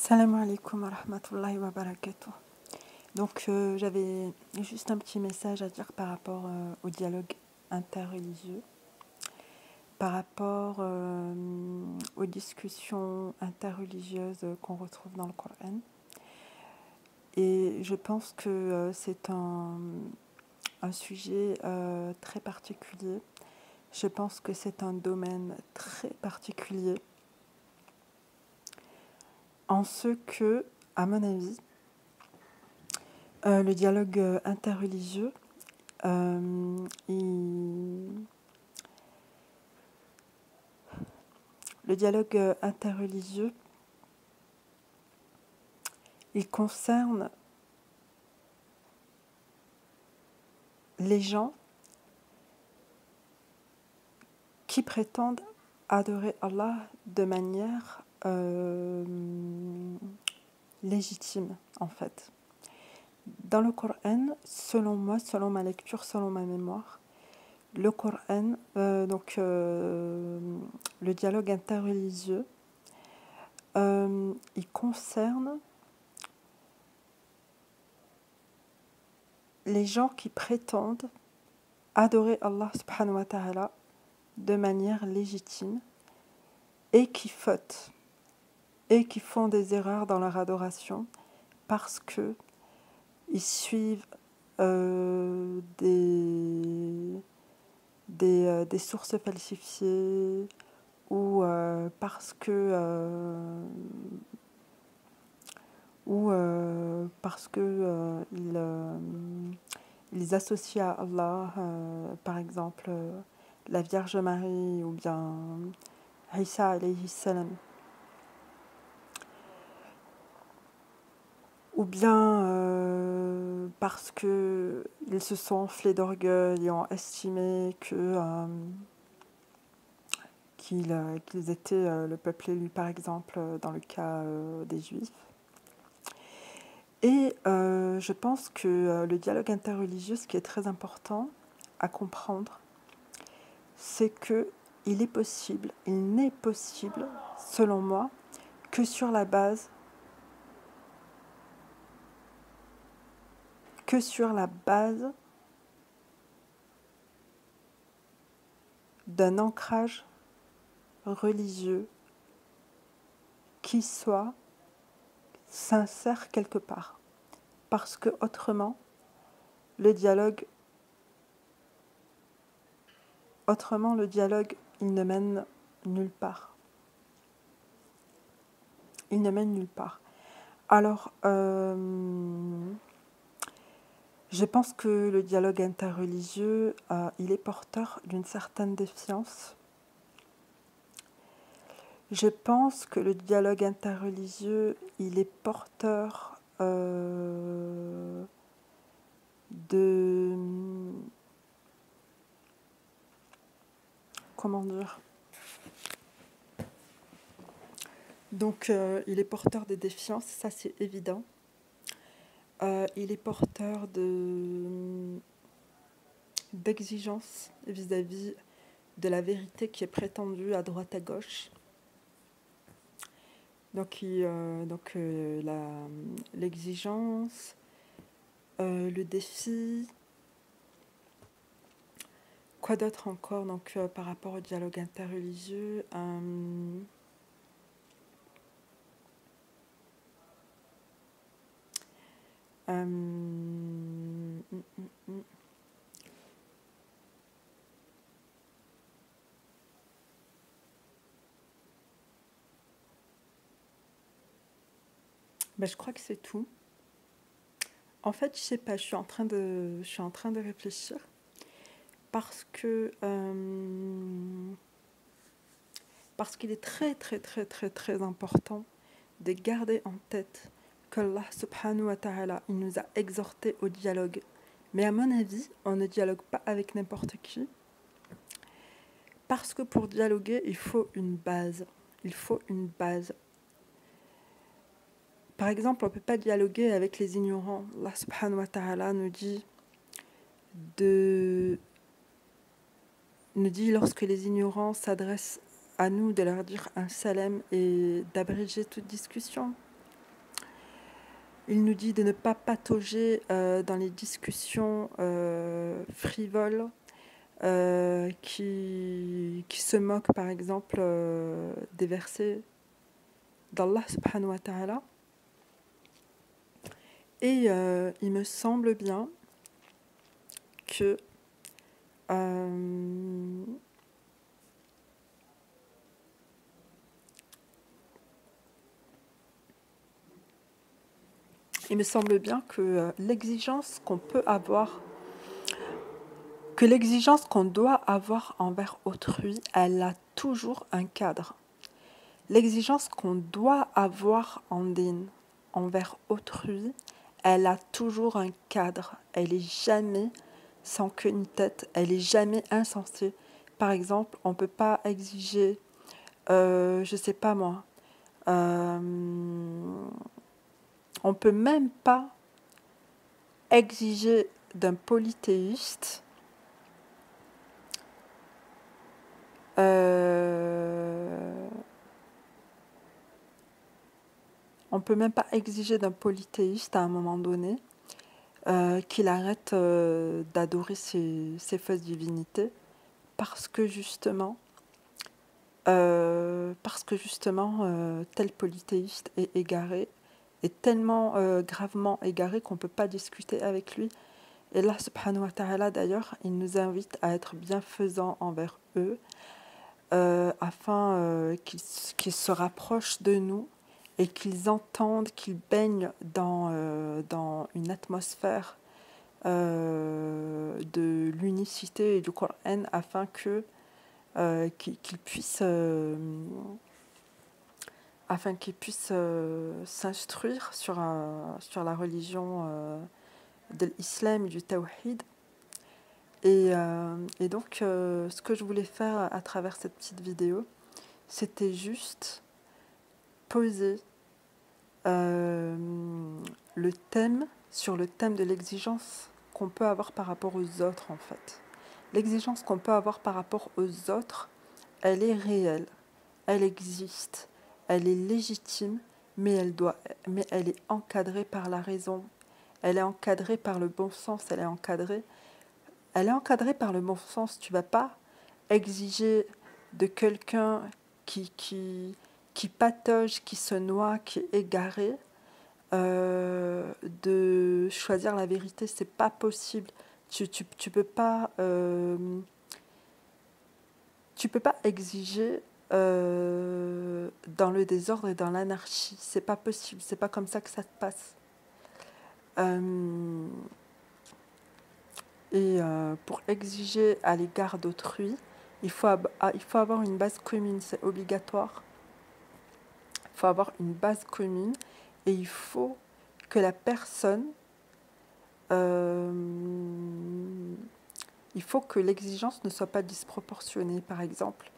Salam alaikum wa rahmatullahi wa barakatuh. Donc j'avais juste un petit message à dire par rapport au dialogue interreligieux, par rapport aux discussions interreligieuses qu'on retrouve dans le Coran. Et je pense que c'est un sujet très particulier. Je pense que c'est un domaine très particulier en ce que, à mon avis, le dialogue interreligieux, le dialogue interreligieux, il concerne les gens qui prétendent adorer Allah de manière légitime, en fait. Dans le Coran, selon moi, selon ma lecture, selon ma mémoire, le Coran, le dialogue interreligieux, il concerne les gens qui prétendent adorer Allah subhanahu wa ta'ala de manière légitime et qui fautent et qui font des erreurs dans leur adoration parce que ils suivent des sources falsifiées ou parce que ils associent à Allah, par exemple, la Vierge Marie ou bien Isa alayhi salam, ou bien parce qu'ils se sont enflés d'orgueil et ont estimé qu'ils étaient le peuple élu, par exemple, dans le cas des Juifs. Et je pense que le dialogue interreligieux, ce qui est très important à comprendre, c'est que il n'est possible, selon moi, que sur la base d'un ancrage religieux qui soit sincère quelque part. Parce que autrement, le dialogue, il ne mène nulle part. Il ne mène nulle part. Alors, je pense que le dialogue interreligieux, il est porteur d'une certaine défiance. Je pense que le dialogue interreligieux, il est porteur de... Comment dire ? Donc, il est porteur de défiance, ça c'est évident. Il est porteur d'exigence vis-à-vis de la vérité qui est prétendue à droite à gauche. Donc, l'exigence, le défi. Quoi d'autre encore donc, par rapport au dialogue interreligieux Ben, je crois que c'est tout. En fait, je sais pas, je suis en train de réfléchir parce qu'il est très très très très très important de garder en tête qu'Allah subhanahu wa ta'ala, il nous a exhortés au dialogue. Mais à mon avis, on ne dialogue pas avec n'importe qui. Parce que pour dialoguer, il faut une base. Il faut une base. Par exemple, on ne peut pas dialoguer avec les ignorants. Allah subhanahu wa ta'ala nous dit lorsque les ignorants s'adressent à nous de leur dire un salam et d'abréger toute discussion. Il nous dit de ne pas patauger dans les discussions frivoles qui se moquent par exemple des versets d'Allah subhanahu wa ta'ala. Et il me semble bien que il me semble bien que l'exigence qu'on peut avoir, que l'exigence qu'on doit avoir envers autrui, elle a toujours un cadre. L'exigence qu'on doit avoir en dîn envers autrui, elle a toujours un cadre. Elle est jamais sans queue ni tête. Elle est jamais insensée. Par exemple, on ne peut pas exiger, je sais pas moi, on peut même pas exiger d'un polythéiste on peut même pas exiger d'un polythéiste à un moment donné qu'il arrête d'adorer ses fausses divinités parce que justement tel polythéiste est égaré, est tellement gravement égaré qu'on ne peut pas discuter avec lui. Et là, subhanahu wa ta'ala, d'ailleurs, il nous invite à être bienfaisants envers eux, afin qu'ils se rapprochent de nous et qu'ils entendent, qu'ils baignent dans une atmosphère de l'unicité et du Coran, afin qu'ils puissent s'instruire sur la religion de l'islam et du tawhid. Et donc, ce que je voulais faire à travers cette petite vidéo, c'était juste poser le thème sur le thème de l'exigence qu'on peut avoir par rapport aux autres, en fait. L'exigence qu'on peut avoir par rapport aux autres, elle est réelle, elle existe, elle est légitime, mais elle est encadrée par la raison, elle est encadrée par le bon sens, elle est encadrée par le bon sens. Tu ne vas pas exiger de quelqu'un qui patauge, qui se noie, qui est égaré, de choisir la vérité. C'est pas possible. Tu peux pas exiger dans le désordre et dans l'anarchie. C'est pas possible. C'est pas comme ça que ça se passe. Et pour exiger à l'égard d'autrui, il faut avoir une base commune, c'est obligatoire. Il faut avoir une base commune et il faut que la personne, il faut que l'exigence ne soit pas disproportionnée. Par exemple,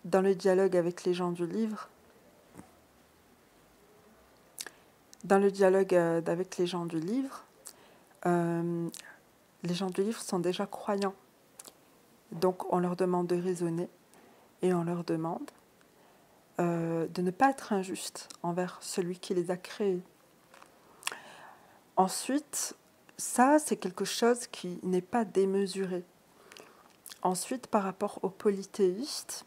dans le dialogue avec les gens du livre, avec les gens du livre sont déjà croyants. Donc on leur demande de raisonner et on leur demande de ne pas être injuste envers celui qui les a créés. Ensuite, ça c'est quelque chose qui n'est pas démesuré. Ensuite, par rapport aux polythéistes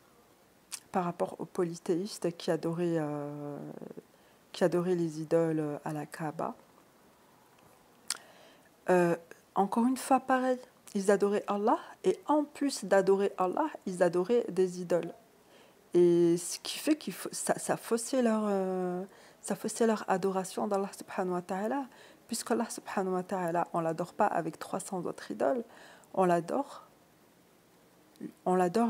qui adoraient les idoles à la Kaaba, encore une fois pareil, ils adoraient Allah et en plus d'adorer Allah, ils adoraient des idoles. Et ce qui fait que ça faussait leur adoration d'Allah subhanahu wa ta'ala, puisque Allah subhanahu wa ta'ala, on ne l'adore pas avec 300 autres idoles, on l'adore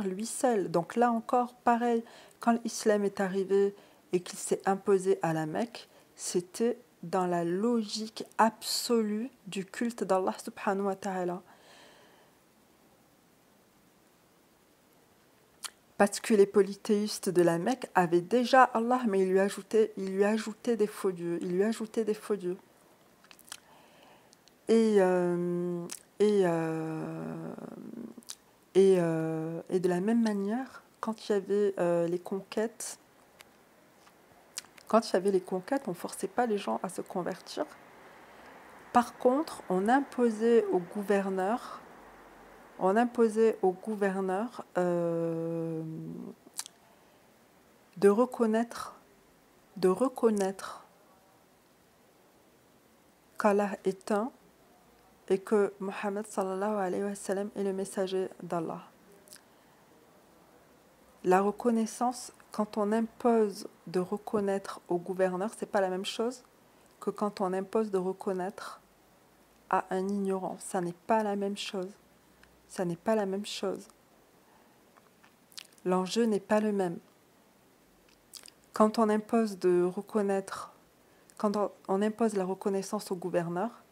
lui seul. Donc là encore, pareil, quand l'islam est arrivé et qu'il s'est imposé à la Mecque, c'était dans la logique absolue du culte d'Allah subhanahu wa ta'ala. Parce que les polythéistes de la Mecque avaient déjà Allah, mais il lui ajoutait des faux dieux. Et de la même manière, quand il y avait les conquêtes Quand il y avait les conquêtes, on ne forçait pas les gens à se convertir. Par contre, on imposait aux gouverneurs de reconnaître qu'Allah est un et que Mohammed sallallahu alayhi wa sallam est le messager d'Allah. La reconnaissance, quand on impose de reconnaître au gouverneur, c'est pas la même chose que quand on impose de reconnaître à un ignorant. Ça n'est pas la même chose. Ça n'est pas la même chose. L'enjeu n'est pas le même. Quand on impose de reconnaître, quand on impose la reconnaissance au gouverneur,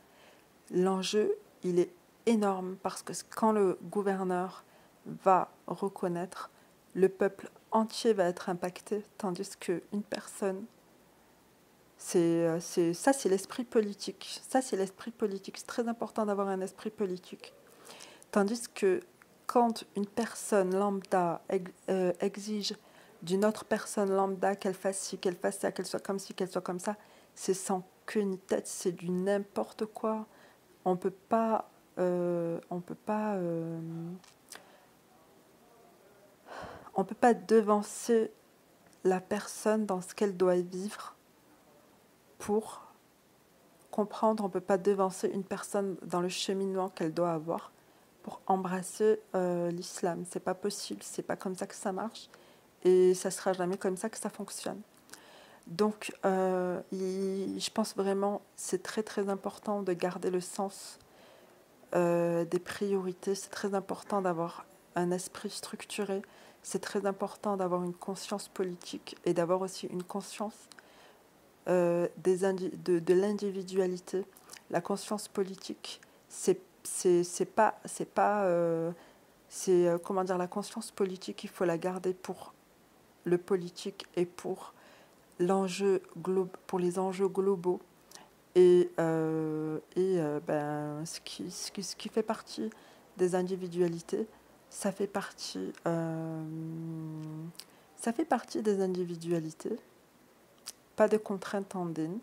l'enjeu, il est énorme parce que quand le gouverneur va reconnaître, le peuple entier va être impacté, tandis qu'une personne, ça c'est l'esprit politique. Ça c'est l'esprit politique. C'est très important d'avoir un esprit politique. Tandis que quand une personne lambda exige d'une autre personne lambda qu'elle fasse ci, qu'elle fasse ça, qu'elle soit comme ci, qu'elle soit comme ça, c'est sans queue ni tête, c'est du n'importe quoi. On peut pas, on peut pas devancer la personne dans ce qu'elle doit vivre pour comprendre. On peut pas devancer une personne dans le cheminement qu'elle doit avoir pour embrasser l'islam. C'est pas possible, c'est pas comme ça que ça marche et ça sera jamais comme ça que ça fonctionne. Donc, je pense vraiment c'est très très important de garder le sens des priorités. C'est très important d'avoir un esprit structuré. C'est très important d'avoir une conscience politique et d'avoir aussi une conscience de l'individualité. La conscience politique, comment dire, la conscience politique, il faut la garder pour le politique et pour pour les enjeux globaux et ce qui fait partie des individualités, ça fait partie des individualités, pas de contraintes en dîne.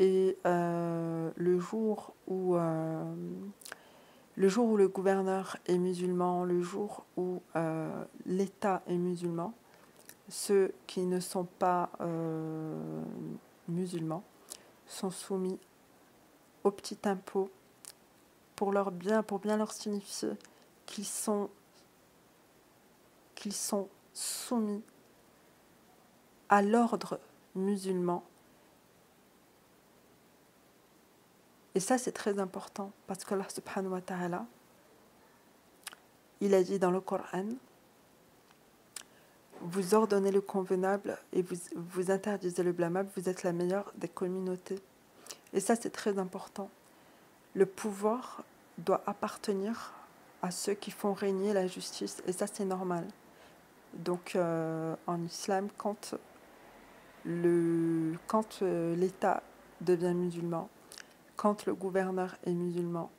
Et le jour où le gouverneur est musulman, le jour où l'État est musulman, ceux qui ne sont pas musulmans sont soumis au petit impôt pour bien leur signifier qu'ils sont soumis à l'ordre musulman. Et ça, c'est très important parce qu'Allah subhanahu wa ta'ala, il a dit dans le Coran, vous ordonnez le convenable et vous interdisez le blâmable, vous êtes la meilleure des communautés. Et ça, c'est très important. Le pouvoir doit appartenir à ceux qui font régner la justice, et ça, c'est normal. Donc, en islam, quand l'État devient musulman, quand le gouverneur est musulman,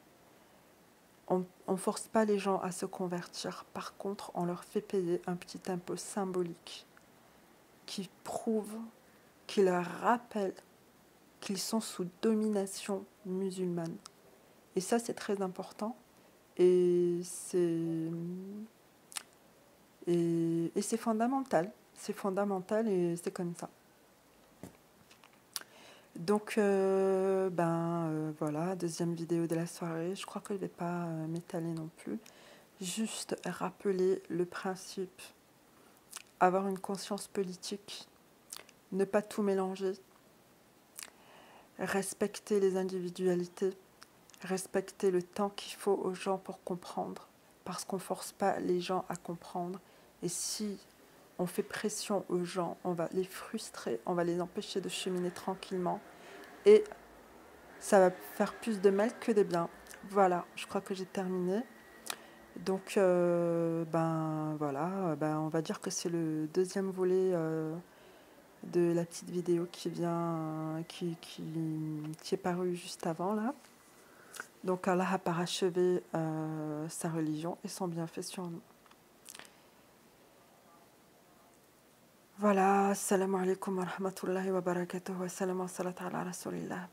on ne force pas les gens à se convertir. Par contre, on leur fait payer un petit impôt symbolique qui prouve, qui leur rappelle qu'ils sont sous domination musulmane. Et ça, c'est très important. Et c'est fondamental. C'est fondamental et c'est comme ça. Donc, voilà, deuxième vidéo de la soirée. Je crois que je ne vais pas m'étaler non plus. Juste rappeler le principe, avoir une conscience politique, ne pas tout mélanger, respecter les individualités, respecter le temps qu'il faut aux gens pour comprendre, parce qu'on ne force pas les gens à comprendre. Et si on fait pression aux gens, on va les frustrer, on va les empêcher de cheminer tranquillement. Et ça va faire plus de mal que de bien. Voilà, je crois que j'ai terminé. Donc, voilà, on va dire que c'est le deuxième volet de la petite vidéo qui est parue juste avant, là. Donc, Allah a parachevé sa religion et son bienfait sur nous. Voilà. Voilà, assalamu alaikum wa rahmatullahi wa barakatuh wa salam wa salat ala rasulillah.